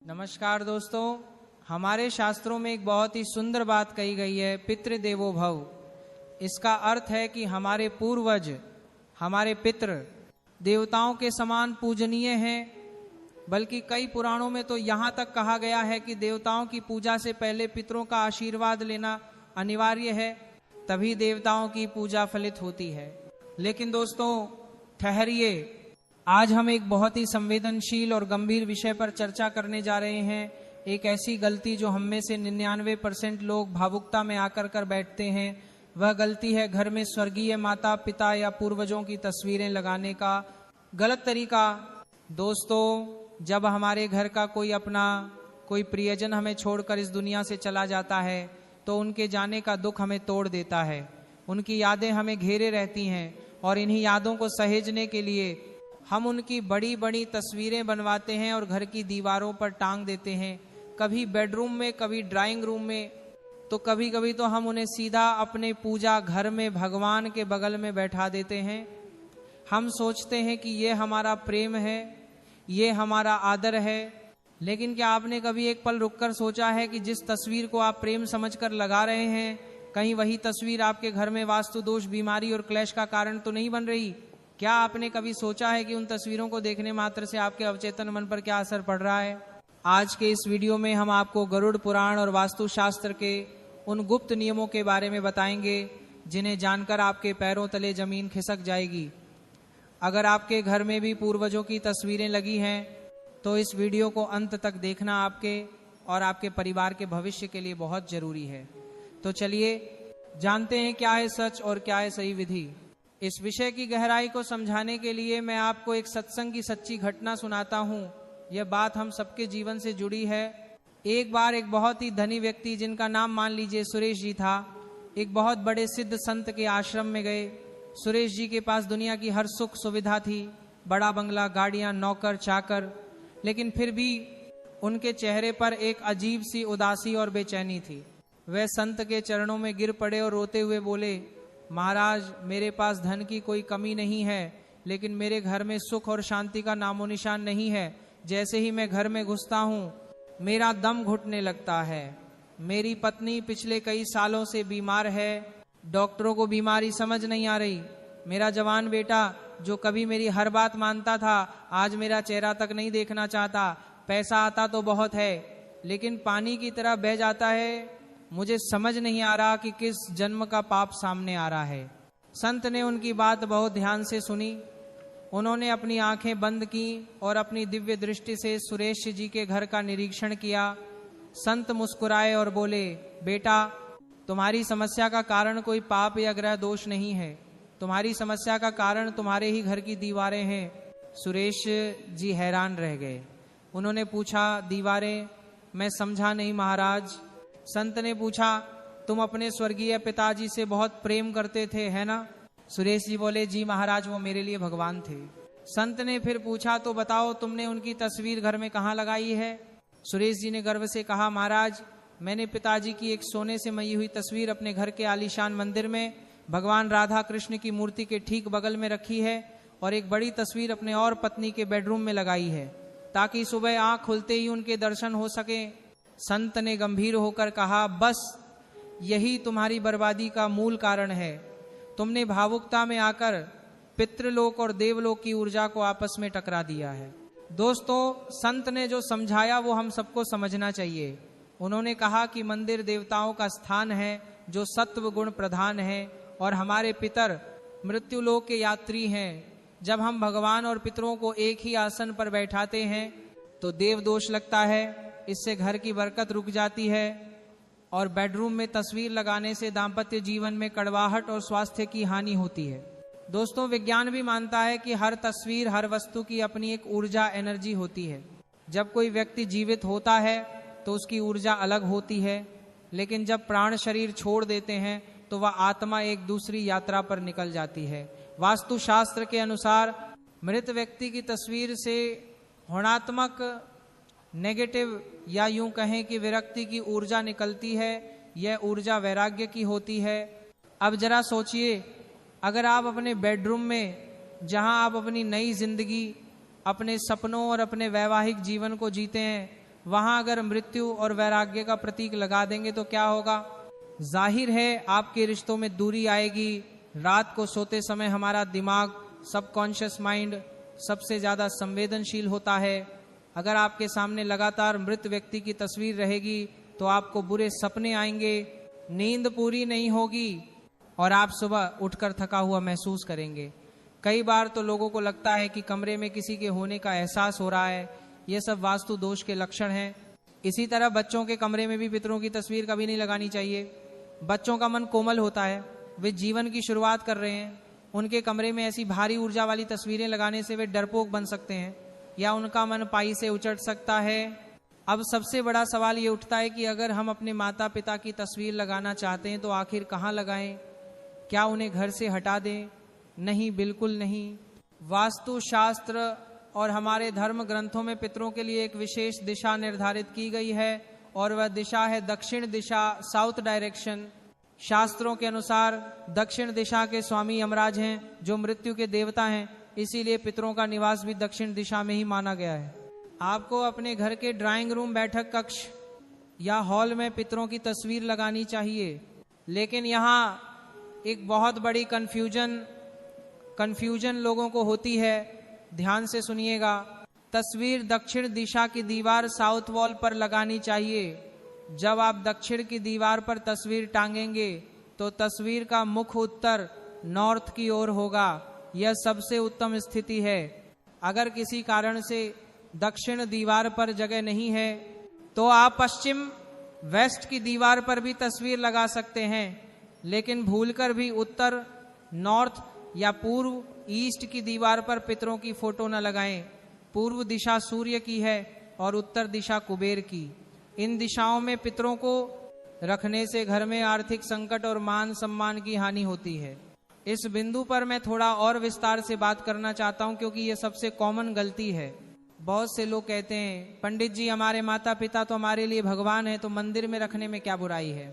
नमस्कार दोस्तों, हमारे शास्त्रों में एक बहुत ही सुंदर बात कही गई है, पितृदेवो भव। इसका अर्थ है कि हमारे पूर्वज, हमारे पितृ देवताओं के समान पूजनीय हैं। बल्कि कई पुराणों में तो यहाँ तक कहा गया है कि देवताओं की पूजा से पहले पितरों का आशीर्वाद लेना अनिवार्य है, तभी देवताओं की पूजा फलित होती है। लेकिन दोस्तों ठहरिए, आज हम एक बहुत ही संवेदनशील और गंभीर विषय पर चर्चा करने जा रहे हैं। एक ऐसी गलती जो हम में से 99% लोग भावुकता में आकर कर बैठते हैं। वह गलती है घर में स्वर्गीय माता पिता या पूर्वजों की तस्वीरें लगाने का गलत तरीका। दोस्तों, जब हमारे घर का कोई प्रियजन हमें छोड़कर इस दुनिया से चला जाता है तो उनके जाने का दुख हमें तोड़ देता है। उनकी यादें हमें घेरे रहती हैं और इन्हीं यादों को सहेजने के लिए हम उनकी बड़ी बड़ी तस्वीरें बनवाते हैं और घर की दीवारों पर टांग देते हैं। कभी बेडरूम में, कभी ड्राइंग रूम में, तो कभी कभी तो हम उन्हें सीधा अपने पूजा घर में भगवान के बगल में बैठा देते हैं। हम सोचते हैं कि ये हमारा प्रेम है, ये हमारा आदर है। लेकिन क्या आपने कभी एक पल रुककर सोचा है कि जिस तस्वीर को आप प्रेम समझकर लगा रहे हैं, कहीं वही तस्वीर आपके घर में वास्तु दोष, बीमारी और क्लेश का कारण तो नहीं बन रही? क्या आपने कभी सोचा है कि उन तस्वीरों को देखने मात्र से आपके अवचेतन मन पर क्या असर पड़ रहा है? आज के इस वीडियो में हम आपको गरुड़ पुराण और वास्तु शास्त्र के उन गुप्त नियमों के बारे में बताएंगे जिन्हें जानकर आपके पैरों तले जमीन खिसक जाएगी। अगर आपके घर में भी पूर्वजों की तस्वीरें लगी हैं तो इस वीडियो को अंत तक देखना आपके और आपके परिवार के भविष्य के लिए बहुत जरूरी है। तो चलिए जानते हैं क्या है सच और क्या है सही विधि। इस विषय की गहराई को समझाने के लिए मैं आपको एक सत्संग की सच्ची घटना सुनाता हूँ। यह बात हम सबके जीवन से जुड़ी है। एक बार एक बहुत ही धनी व्यक्ति, जिनका नाम मान लीजिए सुरेश जी था, एक बहुत बड़े सिद्ध संत के आश्रम में गए। सुरेश जी के पास दुनिया की हर सुख सुविधा थी, बड़ा बंगला, गाड़ियां, नौकर चाकर, लेकिन फिर भी उनके चेहरे पर एक अजीब सी उदासी और बेचैनी थी। वह संत के चरणों में गिर पड़े और रोते हुए बोले, महाराज, मेरे पास धन की कोई कमी नहीं है, लेकिन मेरे घर में सुख और शांति का नामो निशान नहीं है। जैसे ही मैं घर में घुसता हूँ मेरा दम घुटने लगता है। मेरी पत्नी पिछले कई सालों से बीमार है, डॉक्टरों को बीमारी समझ नहीं आ रही। मेरा जवान बेटा जो कभी मेरी हर बात मानता था, आज मेरा चेहरा तक नहीं देखना चाहता। पैसा आता तो बहुत है, लेकिन पानी की तरह बह जाता है। मुझे समझ नहीं आ रहा कि किस जन्म का पाप सामने आ रहा है। संत ने उनकी बात बहुत ध्यान से सुनी। उन्होंने अपनी आंखें बंद की और अपनी दिव्य दृष्टि से सुरेश जी के घर का निरीक्षण किया। संत मुस्कुराए और बोले, बेटा, तुम्हारी समस्या का कारण कोई पाप या ग्रह दोष नहीं है। तुम्हारी समस्या का कारण तुम्हारे ही घर की दीवारें हैं। सुरेश जी हैरान रह गए। उन्होंने पूछा, दीवारें? मैं समझा नहीं महाराज। संत ने पूछा, तुम अपने स्वर्गीय पिताजी से बहुत प्रेम करते थे, है ना? सुरेश जी बोले, जी महाराज, वो मेरे लिए भगवान थे। संत ने फिर पूछा, तो बताओ तुमने उनकी तस्वीर घर में कहाँ लगाई है? सुरेश जी ने गर्व से कहा, महाराज, मैंने पिताजी की एक सोने से मई हुई तस्वीर अपने घर के आलीशान मंदिर में भगवान राधा कृष्ण की मूर्ति के ठीक बगल में रखी है और एक बड़ी तस्वीर अपने और पत्नी के बेडरूम में लगाई है, ताकि सुबह आंख खुलते ही उनके दर्शन हो सके। संत ने गंभीर होकर कहा, बस यही तुम्हारी बर्बादी का मूल कारण है। तुमने भावुकता में आकर पितृलोक और देवलोक की ऊर्जा को आपस में टकरा दिया है। दोस्तों, संत ने जो समझाया वो हम सबको समझना चाहिए। उन्होंने कहा कि मंदिर देवताओं का स्थान है जो सत्व गुण प्रधान है और हमारे पितर मृत्युलोक के यात्री हैं। जब हम भगवान और पितरों को एक ही आसन पर बैठाते हैं तो देव दोष लगता है, इससे घर की बरकत रुक जाती है और बेडरूम में तस्वीर लगाने से दाम्पत्य जीवन में कड़वाहट और स्वास्थ्य की हानि होती है। दोस्तों, विज्ञान भी मानता है कि हर तस्वीर, हर वस्तु की अपनी एक ऊर्जा, एनर्जी होती है। जब कोई व्यक्ति जीवित होता है तो उसकी ऊर्जा अलग होती है, लेकिन जब प्राण शरीर छोड़ देते हैं तो वह आत्मा एक दूसरी यात्रा पर निकल जाती है। वास्तु शास्त्र के अनुसार मृत व्यक्ति की तस्वीर से ऋणात्मक, नेगेटिव या यूं कहें कि विरक्ति की ऊर्जा निकलती है। यह ऊर्जा वैराग्य की होती है। अब जरा सोचिए, अगर आप अपने बेडरूम में, जहां आप अपनी नई जिंदगी, अपने सपनों और अपने वैवाहिक जीवन को जीते हैं, वहां अगर मृत्यु और वैराग्य का प्रतीक लगा देंगे तो क्या होगा? जाहिर है आपके रिश्तों में दूरी आएगी। रात को सोते समय हमारा दिमाग, सबकॉन्शियस माइंड सबसे ज्यादा संवेदनशील होता है। अगर आपके सामने लगातार मृत व्यक्ति की तस्वीर रहेगी तो आपको बुरे सपने आएंगे, नींद पूरी नहीं होगी और आप सुबह उठकर थका हुआ महसूस करेंगे। कई बार तो लोगों को लगता है कि कमरे में किसी के होने का एहसास हो रहा है। ये सब वास्तु दोष के लक्षण हैं। इसी तरह बच्चों के कमरे में भी पितरों की तस्वीर कभी नहीं लगानी चाहिए। बच्चों का मन कोमल होता है, वे जीवन की शुरुआत कर रहे हैं। उनके कमरे में ऐसी भारी ऊर्जा वाली तस्वीरें लगाने से वे डरपोक बन सकते हैं या उनका मन पाई से उचट सकता है। अब सबसे बड़ा सवाल ये उठता है कि अगर हम अपने माता पिता की तस्वीर लगाना चाहते हैं तो आखिर कहाँ लगाएं? क्या उन्हें घर से हटा दें? नहीं, बिल्कुल नहीं। वास्तु शास्त्र और हमारे धर्म ग्रंथों में पितरों के लिए एक विशेष दिशा निर्धारित की गई है और वह दिशा है दक्षिण दिशा, साउथ डायरेक्शन। शास्त्रों के अनुसार दक्षिण दिशा के स्वामी यमराज हैं जो मृत्यु के देवता हैं, इसीलिए पितरों का निवास भी दक्षिण दिशा में ही माना गया है। आपको अपने घर के ड्राइंग रूम, बैठक कक्ष या हॉल में पितरों की तस्वीर लगानी चाहिए। लेकिन यहाँ एक बहुत बड़ी कंफ्यूजन लोगों को होती है। ध्यान से सुनिएगा। तस्वीर दक्षिण दिशा की दीवार, साउथ वॉल पर लगानी चाहिए। जब आप दक्षिण की दीवार पर तस्वीर टांगेंगे तो तस्वीर का मुख उत्तर, नॉर्थ की ओर होगा। यह सबसे उत्तम स्थिति है। अगर किसी कारण से दक्षिण दीवार पर जगह नहीं है तो आप पश्चिम, वेस्ट की दीवार पर भी तस्वीर लगा सकते हैं, लेकिन भूलकर भी उत्तर, नॉर्थ या पूर्व, ईस्ट की दीवार पर पितरों की फोटो न लगाएं। पूर्व दिशा सूर्य की है और उत्तर दिशा कुबेर की। इन दिशाओं में पितरों को रखने से घर में आर्थिक संकट और मान सम्मान की हानि होती है। इस बिंदु पर मैं थोड़ा और विस्तार से बात करना चाहता हूं, क्योंकि यह सबसे कॉमन गलती है। बहुत से लोग कहते हैं, पंडित जी हमारे माता पिता तो हमारे लिए भगवान है, तो मंदिर में रखने में क्या बुराई है?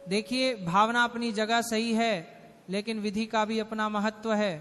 देखिए, भावना अपनी जगह सही है, लेकिन विधि का भी अपना महत्व है।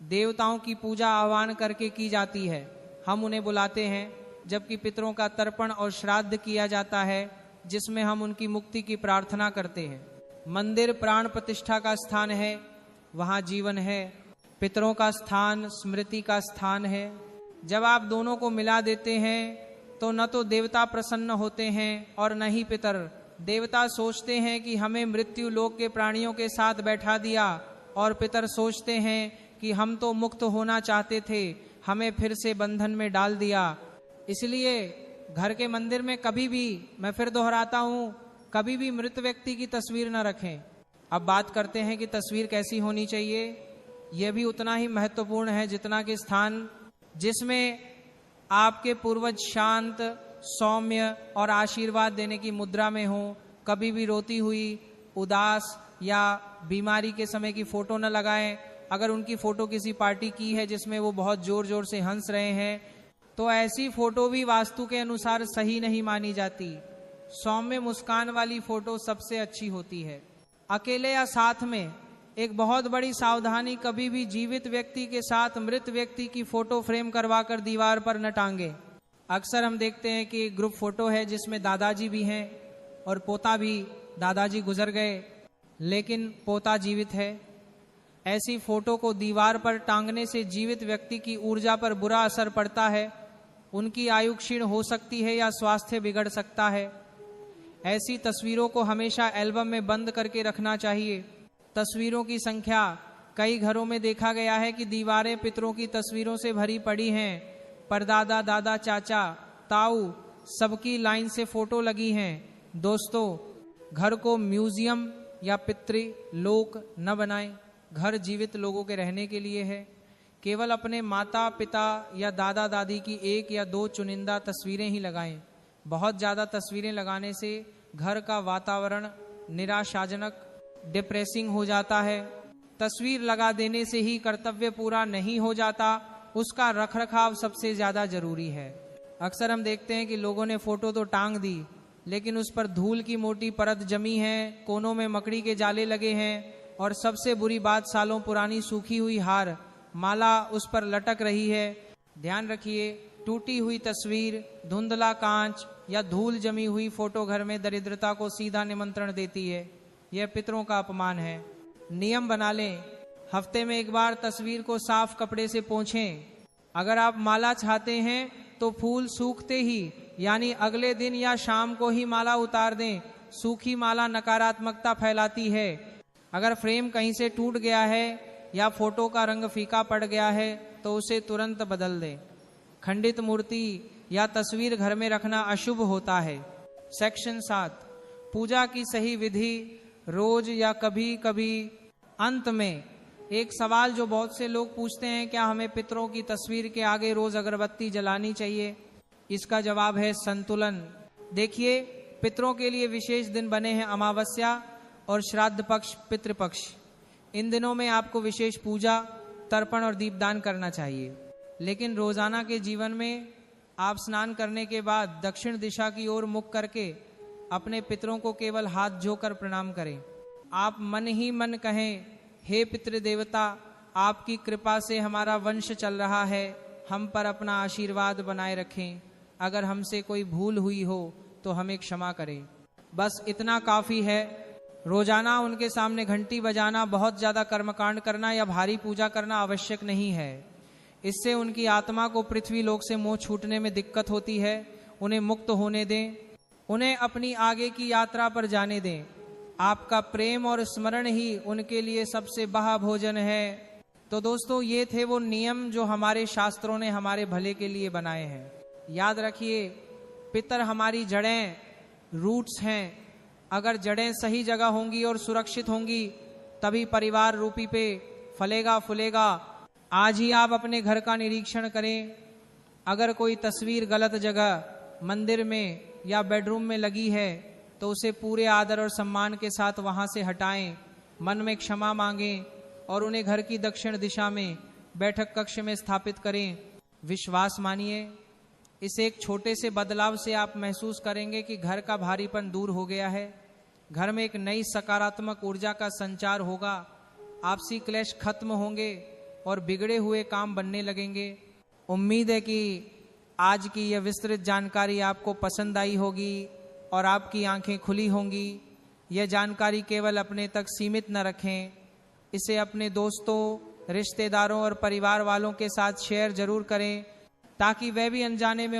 देवताओं की पूजा आह्वान करके की जाती है, हम उन्हें बुलाते हैं, जबकि पितरों का तर्पण और श्राद्ध किया जाता है, जिसमें हम उनकी मुक्ति की प्रार्थना करते हैं। मंदिर प्राण प्रतिष्ठा का स्थान है, वहां जीवन है। पितरों का स्थान स्मृति का स्थान है। जब आप दोनों को मिला देते हैं तो न तो देवता प्रसन्न होते हैं और न ही पितर। देवता सोचते हैं कि हमें मृत्यु लोक के प्राणियों के साथ बैठा दिया, और पितर सोचते हैं कि हम तो मुक्त होना चाहते थे, हमें फिर से बंधन में डाल दिया। इसलिए घर के मंदिर में कभी भी, मैं फिर दोहराता हूं, कभी भी मृत व्यक्ति की तस्वीर न रखें। अब बात करते हैं कि तस्वीर कैसी होनी चाहिए। यह भी उतना ही महत्वपूर्ण है जितना कि स्थान जिसमें आपके पूर्वज शांत, सौम्य और आशीर्वाद देने की मुद्रा में हो। कभी भी रोती हुई, उदास या बीमारी के समय की फोटो न लगाएं। अगर उनकी फोटो किसी पार्टी की है जिसमें वो बहुत जोर जोर से हंस रहे हैं, तो ऐसी फोटो भी वास्तु के अनुसार सही नहीं मानी जाती। सौम्य मुस्कान वाली फोटो सबसे अच्छी होती है। अकेले या साथ में एक बहुत बड़ी सावधानी, कभी भी जीवित व्यक्ति के साथ मृत व्यक्ति की फोटो फ्रेम करवाकर दीवार पर न टांगे। अक्सर हम देखते हैं कि ग्रुप फोटो है जिसमें दादाजी भी हैं और पोता भी। दादाजी गुजर गए लेकिन पोता जीवित है। ऐसी फोटो को दीवार पर टांगने से जीवित व्यक्ति की ऊर्जा पर बुरा असर पड़ता है। उनकी आयु क्षीण हो सकती है या स्वास्थ्य बिगड़ सकता है। ऐसी तस्वीरों को हमेशा एल्बम में बंद करके रखना चाहिए। तस्वीरों की संख्या, कई घरों में देखा गया है कि दीवारें पितरों की तस्वीरों से भरी पड़ी हैं। परदादा, दादा, चाचा, ताऊ सबकी लाइन से फोटो लगी हैं। दोस्तों, घर को म्यूजियम या पितृलोक न बनाएं। घर जीवित लोगों के रहने के लिए है। केवल अपने माता पिता या दादा दादी की एक या दो चुनिंदा तस्वीरें ही लगाएं। बहुत ज़्यादा तस्वीरें लगाने से घर का वातावरण निराशाजनक, डिप्रेसिंग हो जाता है। तस्वीर लगा देने से ही कर्तव्य पूरा नहीं हो जाता, उसका रखरखाव सबसे ज़्यादा जरूरी है। अक्सर हम देखते हैं कि लोगों ने फोटो तो टांग दी, लेकिन उस पर धूल की मोटी परत जमी है, कोनों में मकड़ी के जाले लगे हैं, और सबसे बुरी बात, सालों पुरानी सूखी हुई हार माला उस पर लटक रही है। ध्यान रखिए, टूटी हुई तस्वीर, धुंधला कांच या धूल जमी हुई फोटो घर में दरिद्रता को सीधा निमंत्रण देती है। यह पितरों का अपमान है। नियम बना लें, हफ्ते में एक बार तस्वीर को साफ कपड़े से पोंछें। अगर आप माला चाहते हैं तो फूल सूखते ही यानी अगले दिन या शाम को ही माला उतार दें। सूखी माला नकारात्मकता फैलाती है। अगर फ्रेम कहीं से टूट गया है या फोटो का रंग फीका पड़ गया है तो उसे तुरंत बदल दें। खंडित मूर्ति या तस्वीर घर में रखना अशुभ होता है। सेक्शन 7, पूजा की सही विधि। रोज या कभी कभी। अंत में एक सवाल जो बहुत से लोग पूछते हैं, क्या हमें पितरों की तस्वीर के आगे रोज अगरबत्ती जलानी चाहिए? इसका जवाब है संतुलन। देखिए, पितरों के लिए विशेष दिन बने हैं अमावस्या और श्राद्ध पक्ष, पितृपक्ष। इन दिनों में आपको विशेष पूजा, तर्पण और दीपदान करना चाहिए। लेकिन रोजाना के जीवन में आप स्नान करने के बाद दक्षिण दिशा की ओर मुख करके अपने पितरों को केवल हाथ जोकर प्रणाम करें। आप मन ही मन कहें, हे पितृ देवता, आपकी कृपा से हमारा वंश चल रहा है, हम पर अपना आशीर्वाद बनाए रखें। अगर हमसे कोई भूल हुई हो तो हमें क्षमा करें। बस इतना काफी है। रोजाना उनके सामने घंटी बजाना, बहुत ज्यादा कर्मकांड करना या भारी पूजा करना आवश्यक नहीं है। इससे उनकी आत्मा को पृथ्वी लोक से मोह छूटने में दिक्कत होती है। उन्हें मुक्त होने दें, उन्हें अपनी आगे की यात्रा पर जाने दें। आपका प्रेम और स्मरण ही उनके लिए सबसे बहा भोजन है। तो दोस्तों, ये थे वो नियम जो हमारे शास्त्रों ने हमारे भले के लिए बनाए हैं। याद रखिए, पितर हमारी जड़ें, रूट्स हैं। अगर जड़ें सही जगह होंगी और सुरक्षित होंगी तभी परिवार रूपी पे फलेगा फूलेगा। आज ही आप अपने घर का निरीक्षण करें। अगर कोई तस्वीर गलत जगह, मंदिर में या बेडरूम में लगी है तो उसे पूरे आदर और सम्मान के साथ वहां से हटाएं। मन में क्षमा मांगें और उन्हें घर की दक्षिण दिशा में बैठक कक्ष में स्थापित करें। विश्वास मानिए, इस एक छोटे से बदलाव से आप महसूस करेंगे कि घर का भारीपन दूर हो गया है। घर में एक नई सकारात्मक ऊर्जा का संचार होगा। आपसी क्लेश खत्म होंगे और बिगड़े हुए काम बनने लगेंगे। उम्मीद है कि आज की यह विस्तृत जानकारी आपको पसंद आई होगी और आपकी आंखें खुली होंगी। यह जानकारी केवल अपने तक सीमित न रखें, इसे अपने दोस्तों, रिश्तेदारों और परिवार वालों के साथ शेयर जरूर करें ताकि वह भी अनजाने में